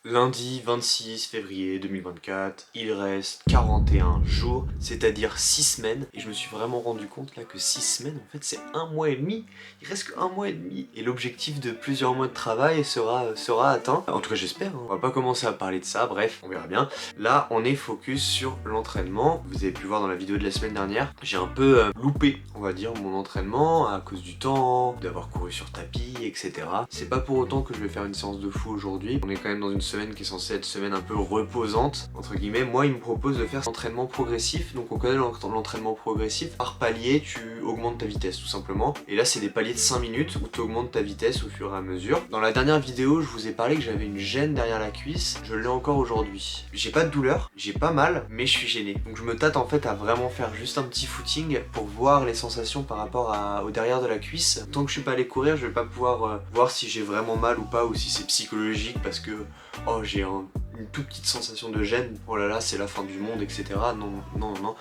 Lundi 26 février 2024, il reste 41 jours, c'est-à-dire 6 semaines. Et je me suis vraiment rendu compte là que 6 semaines, en fait, c'est un mois et demi. Il reste que un mois et demi. Et l'objectif de plusieurs mois de travail sera atteint. En tout cas, j'espère. Hein. On va pas commencer à parler de ça, bref, on verra bien. Là, on est focus sur l'entraînement. Vous avez pu voir dans la vidéo de la semaine dernière, j'ai un peu loupé, on va dire, mon entraînement à cause du temps, d'avoir couru sur tapis, etc. C'est pas pour autant que je vais faire une séance de fou aujourd'hui. On est quand même dans une semaine qui est censée être semaine un peu reposante, entre guillemets. Moi, il me propose de faire un entraînement progressif. Donc on connaît l'entraînement progressif. Par palier, tu augmentes ta vitesse tout simplement. Et là, c'est des paliers de 5 minutes où tu augmentes ta vitesse au fur et à mesure. Dans la dernière vidéo, je vous ai parlé que j'avais une gêne derrière la cuisse. Je l'ai encore aujourd'hui. J'ai pas de douleur, j'ai pas mal, mais je suis gêné. Donc je me tâte en fait à vraiment faire juste un petit footing pour voir les sensations par rapport au derrière de la cuisse. Tant que je suis pas allé courir, je vais pas pouvoir voir si j'ai vraiment mal ou pas, ou si c'est psychologique parce que oh, j'ai une toute petite sensation de gêne, oh là là, c'est la fin du monde, etc. Non, non, non,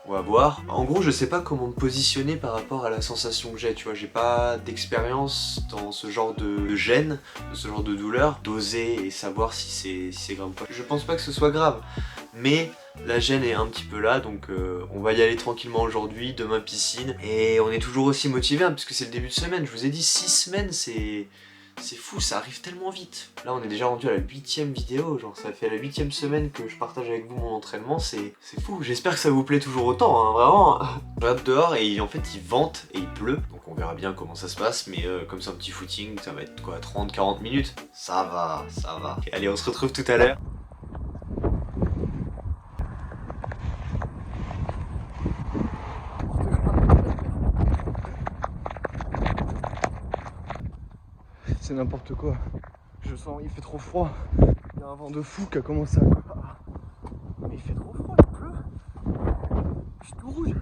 on va voir. En gros, je sais pas comment me positionner par rapport à la sensation que j'ai, tu vois, j'ai pas d'expérience dans ce genre de gêne, de ce genre de douleur, d'oser et savoir si c'est grave ou pas. Je pense pas que ce soit grave, mais la gêne est un petit peu là, donc on va y aller tranquillement aujourd'hui, demain piscine, et on est toujours aussi motivé, hein, puisque c'est le début de semaine. Je vous ai dit 6 semaines, c'est fou, ça arrive tellement vite. Là on est déjà rendu à la 8ème vidéo, genre ça fait la 8ème semaine que je partage avec vous mon entraînement, c'est fou. J'espère que ça vous plaît toujours autant, hein, vraiment. Je regarde dehors et en fait il vente et il pleut, donc on verra bien comment ça se passe, mais comme c'est un petit footing, ça va être quoi, 30-40 minutes. Ça va, ça va. Okay, allez, on se retrouve tout à l'heure. C'est n'importe quoi. Je sens, il fait trop froid. Il y a un vent de fou qui a commencé à... Mais il fait trop froid, il pleut. Je suis tout rouge.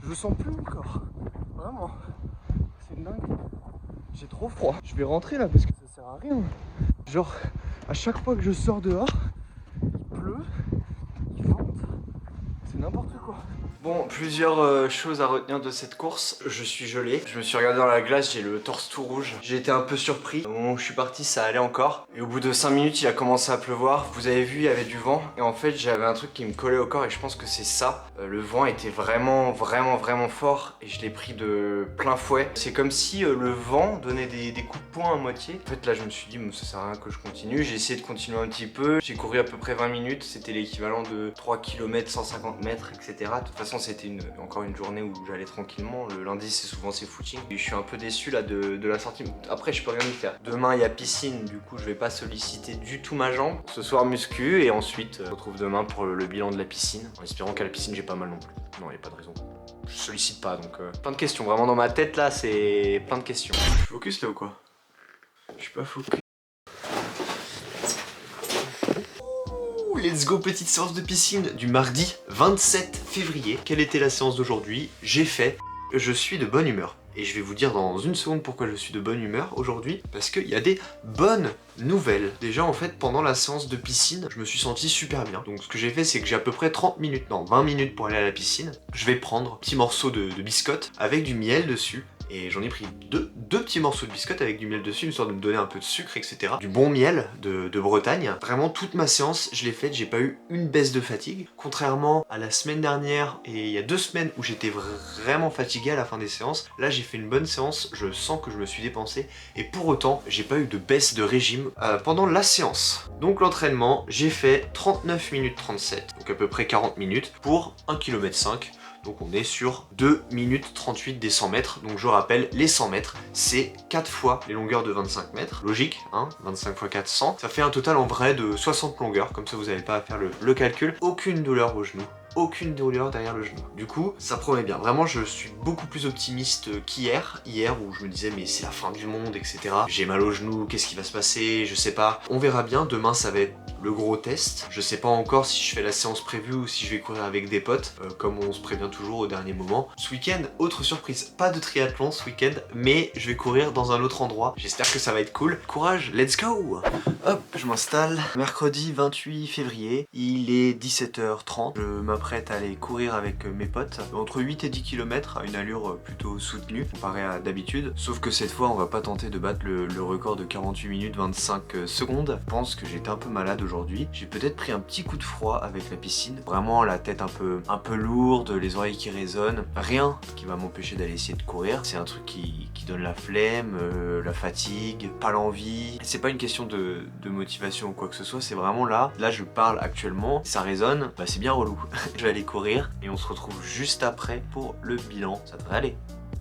Je sens plus mon corps. Vraiment. C'est dingue. J'ai trop froid. Je vais rentrer là parce que ça sert à rien. Genre, à chaque fois que je sors dehors, il pleut, il vente. C'est n'importe quoi. Bon, plusieurs choses à retenir de cette course. Je suis gelé, je me suis regardé dans la glace, j'ai le torse tout rouge. J'ai été un peu surpris. Au moment où je suis parti, ça allait encore. Et au bout de 5 minutes, il a commencé à pleuvoir. Vous avez vu, il y avait du vent. Et en fait, j'avais un truc qui me collait au corps et je pense que c'est ça. Le vent était vraiment fort et je l'ai pris de plein fouet. C'est comme si le vent donnait des coups de poing à moitié. En fait, là, je me suis dit, ça sert à rien que je continue. J'ai essayé de continuer un petit peu. J'ai couru à peu près 20 minutes. C'était l'équivalent de 3 km, 150 mètres, etc. De toute façon, c'était encore une journée où j'allais tranquillement. Le lundi, c'est souvent ces footings. Et je suis un peu déçu là de la sortie. Après, je peux rien y faire. Demain, il y a piscine. Du coup, je vais pas solliciter du tout ma jambe. Ce soir, muscu. Et ensuite, on se retrouve demain pour le bilan de la piscine. En espérant qu'à la piscine, j'ai pas mal non plus. Non, il n'y a pas de raison. Je sollicite pas, donc plein de questions. Vraiment, dans ma tête, là, c'est plein de questions. Je suis focus là ou quoi? Je suis pas focus. Let's go, petite séance de piscine du mardi 27 février. Quelle était la séance d'aujourd'hui? J'ai fait. Je suis de bonne humeur. Et je vais vous dire dans une seconde pourquoi je suis de bonne humeur aujourd'hui. Parce qu'il y a des bonnes nouvelles. Déjà en fait pendant la séance de piscine, je me suis senti super bien. Donc ce que j'ai fait c'est que j'ai à peu près 30 minutes, non 20 minutes pour aller à la piscine. Je vais prendre un petit morceau de biscotte avec du miel dessus. Et j'en ai pris deux petits morceaux de biscotte avec du miel dessus, histoire de me donner un peu de sucre, etc. Du bon miel de Bretagne. Vraiment, toute ma séance, je l'ai faite, j'ai pas eu une baisse de fatigue. Contrairement à la semaine dernière et il y a 2 semaines où j'étais vraiment fatigué à la fin des séances, là j'ai fait une bonne séance, je sens que je me suis dépensé. Et pour autant, j'ai pas eu de baisse de régime pendant la séance. Donc l'entraînement, j'ai fait 39 minutes 37, donc à peu près 40 minutes, pour 1,5 km. Donc on est sur 2 minutes 38 des 100 mètres. Donc je rappelle, les 100 mètres, c'est 4 fois les longueurs de 25 mètres. Logique, hein, 25 x 4, 100. Ça fait un total en vrai de 60 longueurs. Comme ça, vous n'avez pas à faire le calcul. Aucune douleur au genou. Aucune douleur derrière le genou. Du coup, ça promet bien. Vraiment, je suis beaucoup plus optimiste qu'hier. Hier, où je me disais, mais c'est la fin du monde, etc. J'ai mal au genou, qu'est-ce qui va se passer? Je sais pas. On verra bien. Demain, ça va être le gros test. Je sais pas encore si je fais la séance prévue ou si je vais courir avec des potes, comme on se prévient toujours au dernier moment. Ce week-end, autre surprise, pas de triathlon ce week-end, mais je vais courir dans un autre endroit. J'espère que ça va être cool. Courage, let's go! Hop, je m'installe. Mercredi 28 février, il est 17h30. Je m'apprête à aller courir avec mes potes, entre 8 et 10 km à une allure plutôt soutenue comparée à d'habitude. Sauf que cette fois, on va pas tenter de battre le record de 48 minutes 25 secondes. Je pense que j'étais un peu malade aujourd'hui. J'ai peut-être pris un petit coup de froid avec la piscine. Vraiment la tête un peu lourde, les oreilles qui résonnent. Rien qui va m'empêcher d'aller essayer de courir. C'est un truc qui donne la flemme, la fatigue, pas l'envie. C'est pas une question de motivation ou quoi que ce soit, c'est vraiment là je parle actuellement, ça résonne, bah c'est bien relou. Je vais aller courir et on se retrouve juste après pour le bilan. Ça devrait aller,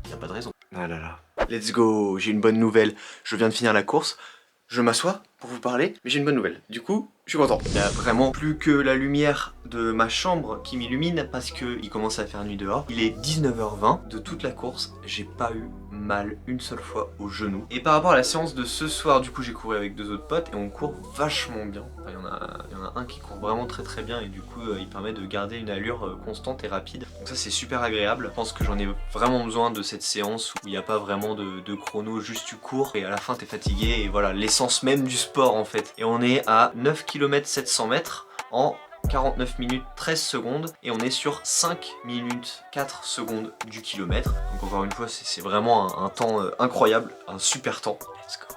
y a pas de raison. Ah là là, let's go, j'ai une bonne nouvelle. Je viens de finir la course, je m'assois pour vous parler, mais j'ai une bonne nouvelle. Du coup, je suis content. Il n'y a vraiment plus que la lumière de ma chambre qui m'illumine parce qu'il commence à faire nuit dehors. Il est 19h20 de toute la course, j'ai pas eu mal une seule fois au genou. Et par rapport à la séance de ce soir, du coup j'ai couru avec 2 autres potes et on court vachement bien. Enfin, il y en a un qui court vraiment très bien et du coup il permet de garder une allure constante et rapide. Donc ça c'est super agréable. Je pense que j'en ai vraiment besoin de cette séance où il n'y a pas vraiment de chrono, juste tu cours et à la fin t'es fatigué et voilà l'essence même du sport en fait. Et on est à 9 km 700 mètres en 49 minutes 13 secondes et on est sur 5 minutes 4 secondes du kilomètre. Donc encore une fois c'est vraiment un temps incroyable, un super temps. Let's go.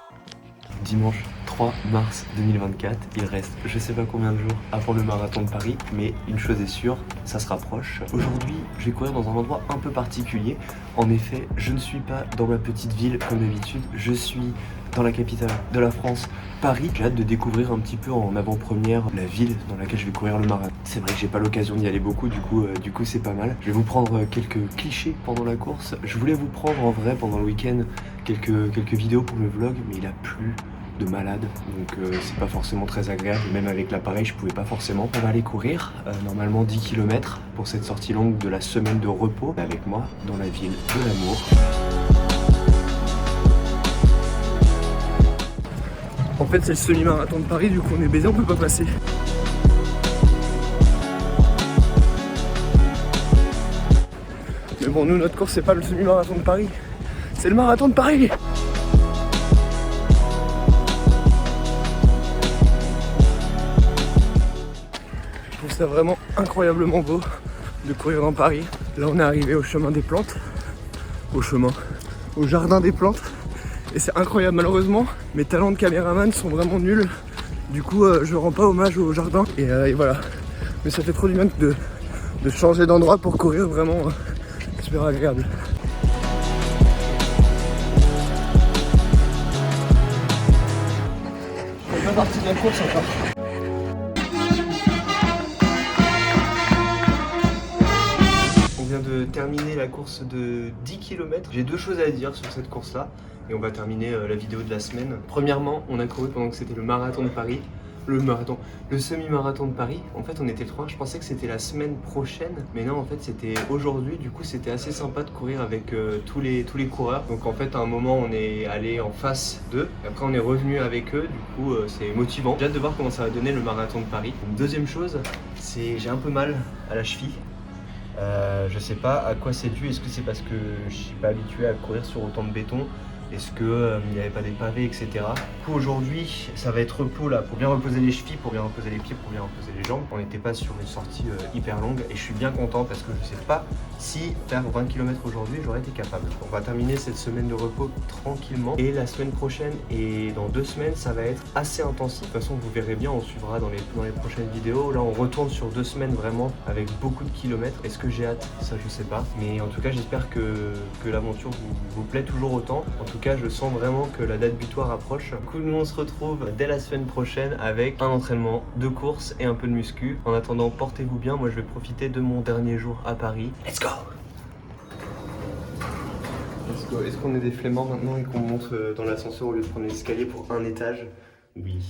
Dimanche 3 mars 2024, il reste je sais pas combien de jours avant le marathon de Paris, mais une chose est sûre, ça se rapproche. Aujourd'hui, je vais courir dans un endroit un peu particulier. En effet, je ne suis pas dans ma petite ville comme d'habitude, je suis dans la capitale de la France, Paris. J'ai hâte de découvrir un petit peu en avant-première la ville dans laquelle je vais courir le marathon. C'est vrai que j'ai pas l'occasion d'y aller beaucoup, du coup c'est pas mal. Je vais vous prendre quelques clichés pendant la course. Je voulais vous prendre en vrai pendant le week-end quelques vidéos pour le vlog, mais il a plu de malade, donc c'est pas forcément très agréable. Même avec l'appareil, je pouvais pas forcément. On va aller courir, normalement 10 km pour cette sortie longue de la semaine de repos avec moi dans la ville de l'amour. En fait c'est le semi-marathon de Paris, du coup on est baisé, on peut pas passer. Mais bon, nous notre course c'est pas le semi-marathon de Paris, c'est le marathon de Paris. Je trouve ça vraiment incroyablement beau de courir dans Paris. Là on est arrivé au chemin des plantes, au jardin des plantes. Et c'est incroyable, malheureusement mes talents de caméraman sont vraiment nuls. Du coup je rends pas hommage au jardin et voilà. Mais ça fait trop du bien de changer d'endroit pour courir, vraiment super agréable. On est pas parti de la course encore. On vient de terminer la course de 10 km. J'ai 2 choses à dire sur cette course-là et on va terminer la vidéo de la semaine. Premièrement, on a couru pendant que c'était le marathon de Paris. Le semi-marathon de Paris. En fait, on était le 3. Je pensais que c'était la semaine prochaine, mais non, en fait, c'était aujourd'hui. Du coup, c'était assez sympa de courir avec tous les coureurs. Donc, en fait, à un moment, on est allé en face d'eux. Après, on est revenu avec eux. Du coup, c'est motivant. J'ai hâte de voir comment ça va donner le marathon de Paris. Une deuxième chose, c'est j'ai un peu mal à la cheville. Je sais pas à quoi c'est dû. Est-ce que c'est parce que je suis pas habitué à courir sur autant de béton? Est-ce qu'il n'y avait pas des pavés, etc. Du coup aujourd'hui ça va être repos là pour bien reposer les chevilles, pour bien reposer les pieds, pour bien reposer les jambes. On n'était pas sur une sortie hyper longue et je suis bien content parce que je sais pas si faire 20 km aujourd'hui j'aurais été capable. On va terminer cette semaine de repos tranquillement et la semaine prochaine et dans 2 semaines ça va être assez intensif. De toute façon vous verrez bien, on suivra dans les prochaines vidéos. Là on retourne sur 2 semaines vraiment avec beaucoup de kilomètres. Est-ce que j'ai hâte? Ça je sais pas. Mais en tout cas j'espère que l'aventure vous plaît toujours autant. En tout cas je sens vraiment que la date butoir approche. Du coup nous on se retrouve dès la semaine prochaine avec un entraînement, 2 courses et un peu de muscu. En attendant portez-vous bien, moi je vais profiter de mon dernier jour à Paris. Let's go! Est-ce qu'on est des flemmards maintenant et qu'on monte dans l'ascenseur au lieu de prendre l'escalier pour un étage? Oui.